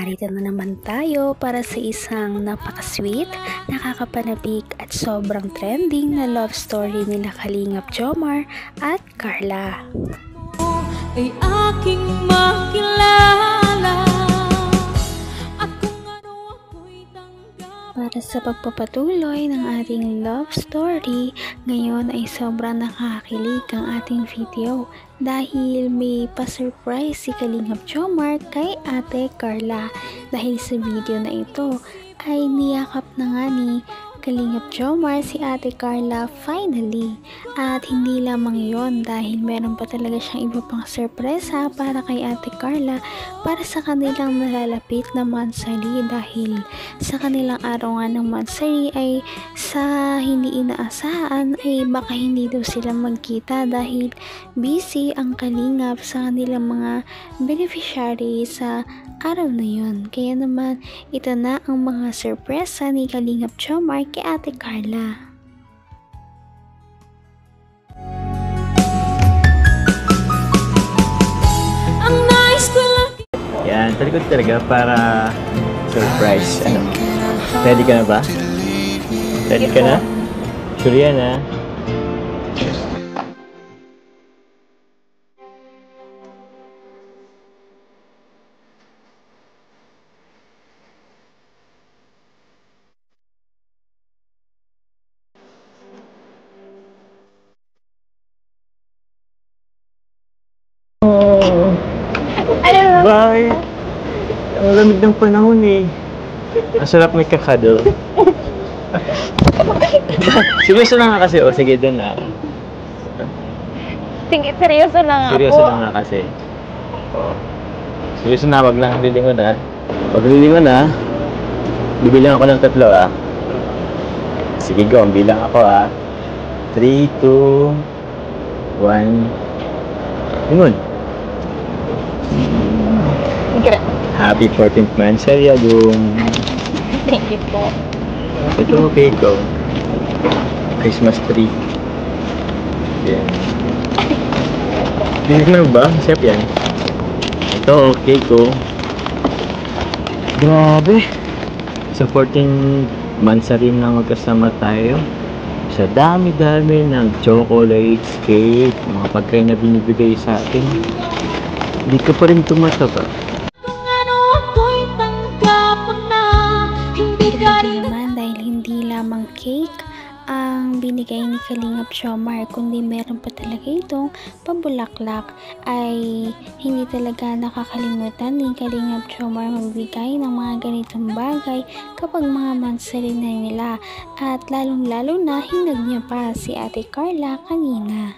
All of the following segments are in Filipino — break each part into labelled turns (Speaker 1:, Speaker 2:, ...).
Speaker 1: narito na naman tayo para sa isang napaka-sweet, nakakapanabik at sobrang trending na love story nila Kalingap Jomar at Carla.
Speaker 2: Ay aking makilala at kung ano ako'y tanggap. Para
Speaker 1: sa pagpapatuloy ng ating love story, ngayon ay sobrang nakakakilig ang ating video dahil may pa-surprise si Kalingap Jomar kay Ate Carla. Dahil sa video na ito ay niyakap na nga ni Kalingap Jomar si Ate Carla finally. At hindi lamang yon, dahil meron pa talaga siyang iba pang sorpresa para kay Ate Carla para sa kanilang nalalapit na monthsary, dahil sa kanilang araw nga ng monthsary ay sa hindi inaasahan ay baka hindi daw sila magkita dahil busy ang Kalingap sa kanilang mga beneficiary sa araw na yon. Kaya naman ito na ang mga sorpresa ni Kalingap Jomar kay Ate Carla.
Speaker 3: Yan, talikod talaga para surprise. Ano? Ready ka na ba? Ready ka na? Sure yan, ha? Bakit? Ang lamig ng panahon eh. Ang sarap may kakadol. Seryoso na nga kasi. O sige, doon na.
Speaker 4: Sige, seryoso lang ako.
Speaker 3: Seryoso na nga kasi. Seryoso na, wag lang lilingon ha. Wag lilingon ha. Bibilang ako ng 3 ha. Sige go, bilang ako ha. 3, 2, 1. Lingon. Happy 14th monthsary, Agum.
Speaker 4: Thank you po.
Speaker 3: Ito, okay ko. Christmas tree. Yan. Tingnan mo ba? Sarap yan. Ito, okay ko. Grabe. Sa 14th monthsary na magkasama tayo. Sa dami-dami ng chocolates, cake, mga pagkain na binibigay sa atin. Hindi ka pa rin tumataba.
Speaker 1: Dahil hindi lamang cake ang binigay ni Kalingap Jomar, kundi meron pa talaga itong pabulaklak, ay hindi talaga nakakalimutan ni Kalingap Jomar magbigay ng mga ganitong bagay kapag mga monthsary na nila, at lalong-lalo na hinag niya pa si Ate Carla kanina.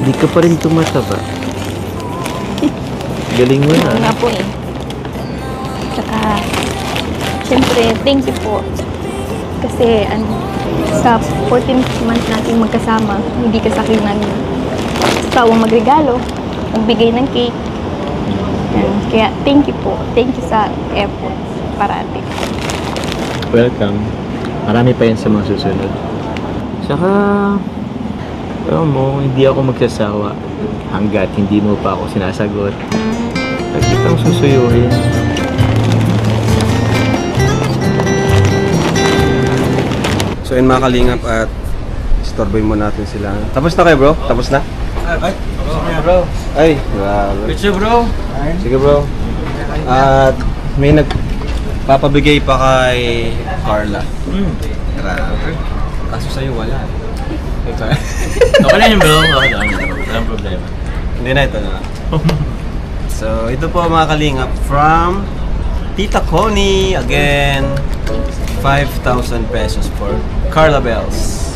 Speaker 3: Hindi ka pa rin tumataba. Galing mo na.
Speaker 4: Nga po eh. Tsaka siyempre, thank you po. Kasi sa 14th month natin magkasama, hindi ka sa akin sawang magregalo, magbigay ng cake. Yan. Kaya thank you po. Thank you sa effort parati.
Speaker 3: Welcome. Marami pa yan sa mga susunod. Saka, alam mo, hindi ako magsasawa hanggat hindi mo pa ako sinasagot. Lagi kang susuyuhin.
Speaker 5: So yun mga Kalingap, at istorboy mo natin sila. Tapos na kayo bro? Tapos na?
Speaker 3: Ay, bro.
Speaker 5: Ay, grabe.
Speaker 3: Picture bro.
Speaker 5: Sige bro. At may nagpapabigay pa kay Carla. Grabe. Kaso sa'yo wala.
Speaker 3: Okay lang yun bro. Okay lang. Walang problema.
Speaker 5: Hindi na, ito na. So ito po mga Kalingap, from Tita Connie. Again, 5,000 pesos for Carla Bells.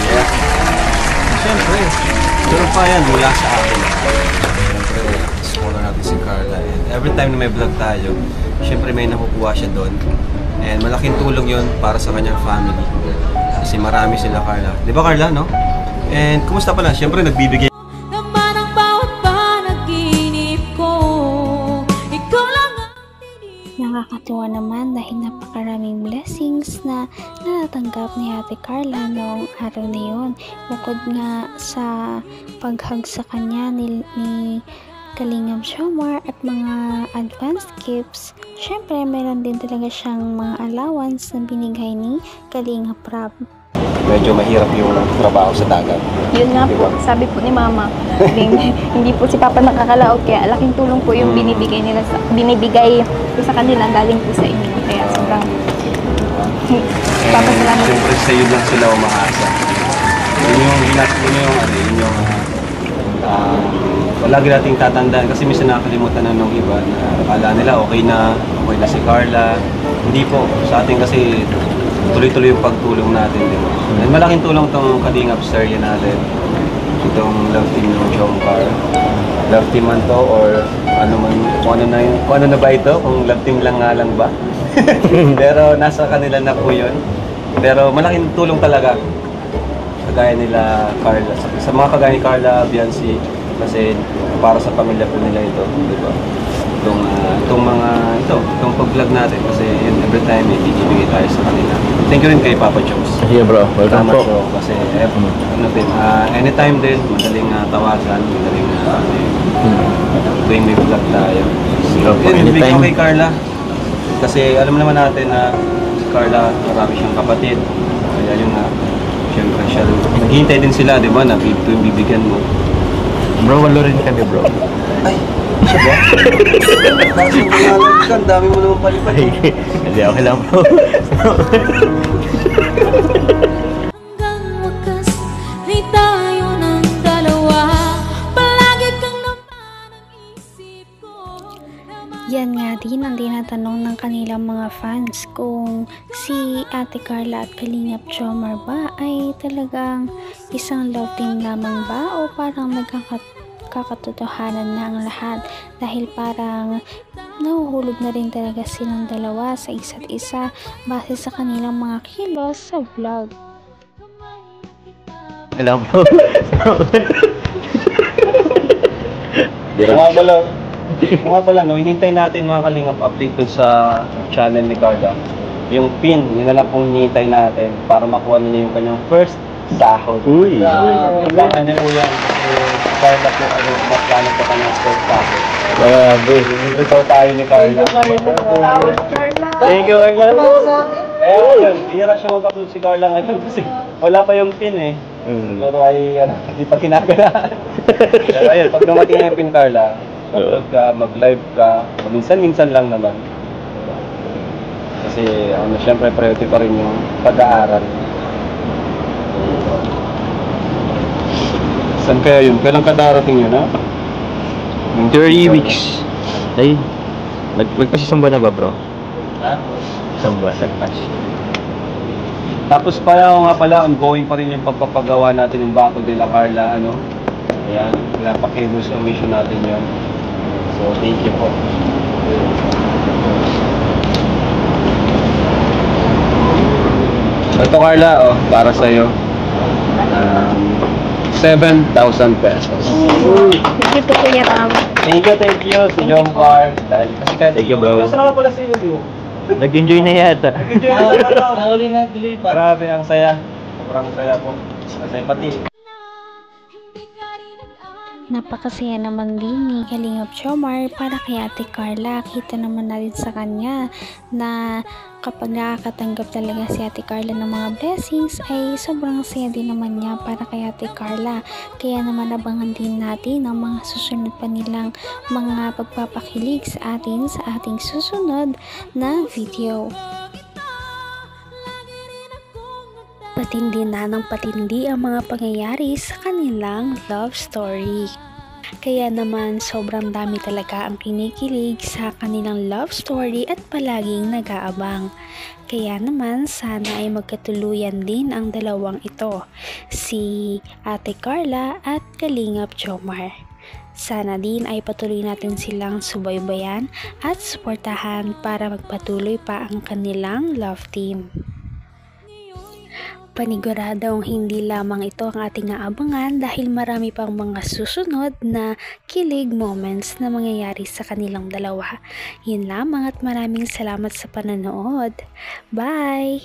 Speaker 5: Yeah. Siyempre, pero pa yan mula sa akin. Siyempre, support natin si Carla. And every time na may vlog tayo, siyempre may nakukuha siya doon. And malaking tulong yon para sa kanyang family. Kasi marami sila Carla. Di ba Carla, no? And kumusta pala? Siyempre, nagbibigay.
Speaker 1: Nakakatuwa naman dahil napakaraming blessings na natatanggap ni Ate Carla noong araw na yun. Bukod nga sa paghag sa kanya ni Kalingap Jomar at mga advanced gifts. Syempre, meron din talaga siyang mga allowance na binigay ni Kalingap Rab.
Speaker 5: Medyo mahirap yung trabaho sa dagat.
Speaker 4: Yun nga po, sabi po ni Mama, hindi po si Papa nakakalaot, kaya laking tulong po yung binibigay ko sa kanila galing po sa inyo. Kaya sobrang papasalamat.
Speaker 5: Siyempre sa iyo lang sila umaasa. Yun yung lagi nating tatandaan kasi minsan nakakalimutan na nung iba na akala nila okay na si Carla. Hindi po, sa atin kasi tuloy-tuloy yung pagtulong natin, di ba? And malaking tulong tong Kalingap serye natin. Itong love team ng Jomcar. Love team man to or kung ano na ba ito? Kung love team lang nga lang ba? Pero nasa kanila na po yun. Pero malaking tulong talaga. Kagaya nila Carla. Sa mga kagaya ni Carla, Biancy, kasi para sa pamilya po nila ito, di ba? Itong pag-vlog natin kasi yun, every time may bibigay tayo sa kanila. Thank you rin kay Papa Jones.
Speaker 3: Sige bro, welcome po.
Speaker 5: Show, kasi anytime din, madaling tawagan, madaling tuwing may vlog tayo. So, yun, big kay Carla. Kasi alam naman natin na si Carla, marami siyang kapatid. Kaya yun nga, siyempre siya, naghihintay din sila, di ba, na tuwing bibigyan mo.
Speaker 3: Bro, walo rin kami bro.
Speaker 5: Ay, siya ba? Kasi ang dami mo naman palipad.
Speaker 3: Hindi, okay lang bro.
Speaker 2: Hanggang wakas ay tayo ng dalawa. Palagi kang naman ang isip ko.
Speaker 1: Yan nga din ang tinatanong ng kanilang mga fans kung si Ate Carla at Kalingap Jomar ba ay talagang isang love team lamang ba o parang kakatotohanan na ang lahat dahil parang nahuhulog na rin talaga silang dalawa sa isa't isa base sa kanilang mga kilos sa vlog.
Speaker 3: Alam bro.
Speaker 5: Mga pala, no, hinintay natin mga Kalingap update dun sa channel ni Carla. Yung pin, yun na lang pong hinintay natin para makuha nila yung kanyang first sahod.
Speaker 3: Uy!
Speaker 5: Ano po yan? Carla po, maplano po kanyang first sahod.
Speaker 3: Grabe.
Speaker 5: Ito tayo ni Carla. Thank you, Carla. Yun, hira siya magkapunod si Carla ngayon kasi wala pa yung pin eh. Pero ay, hindi pa kinagalaan. Pero ayun, pag dumating na yung pin, Carla, mag-vlog ka, mag-live ka, minsan-minsan lang naman. Kasi, syempre, priority pa rin yung pag-aaral. Saan kaya yun? Kailan ka darating yun, ha?
Speaker 3: 30 weeks. Ay, nagpas isang buwan na ba bro?
Speaker 5: Ha?
Speaker 3: Isang buwan, nagpas.
Speaker 5: Tapos nga pala, ongoing pa rin yung pagpapagawa natin ng Bato de la Carla, Ayan, pinapakilos ang mission natin yun. So, thank you po. Ito Carla, para sa'yo. 7,000 pesos.
Speaker 4: Thank you po, Kuya Ram.
Speaker 5: Thank you, si John Bar.
Speaker 3: Thank you, bro.
Speaker 5: Kasama pala sa iyo,
Speaker 3: Nag-enjoy na yata.
Speaker 5: Nahuli na, delete. Grabe, ang saya. Sobrang saya po. Kasi pati.
Speaker 1: Napakasaya naman din ni Kalingap Jomar para kay Ate Carla. Kita naman natin sa kanya na kapag nakakatanggap talaga si Ate Carla ng mga blessings ay sobrang saya din naman niya para kay Ate Carla. Kaya naman abangan din natin ang mga susunod pa nilang mga pagpapakilig sa atin sa ating susunod na video. Patindi na ng patindi ang mga pangyayari sa kanilang love story. Kaya naman sobrang dami talaga ang kinikilig sa kanilang love story at palaging nag-aabang. Kaya naman sana ay magkatuluyan din ang dalawang ito, si Ate Carla at Kalingap Jomar. Sana din ay patuloy natin silang subaybayan at suportahan para magpatuloy pa ang kanilang love team. Paniguradong hindi lamang ito ang ating aabangan dahil marami pang mga susunod na kilig moments na mangyayari sa kanilang dalawa. Yun lamang at maraming salamat sa panonood. Bye!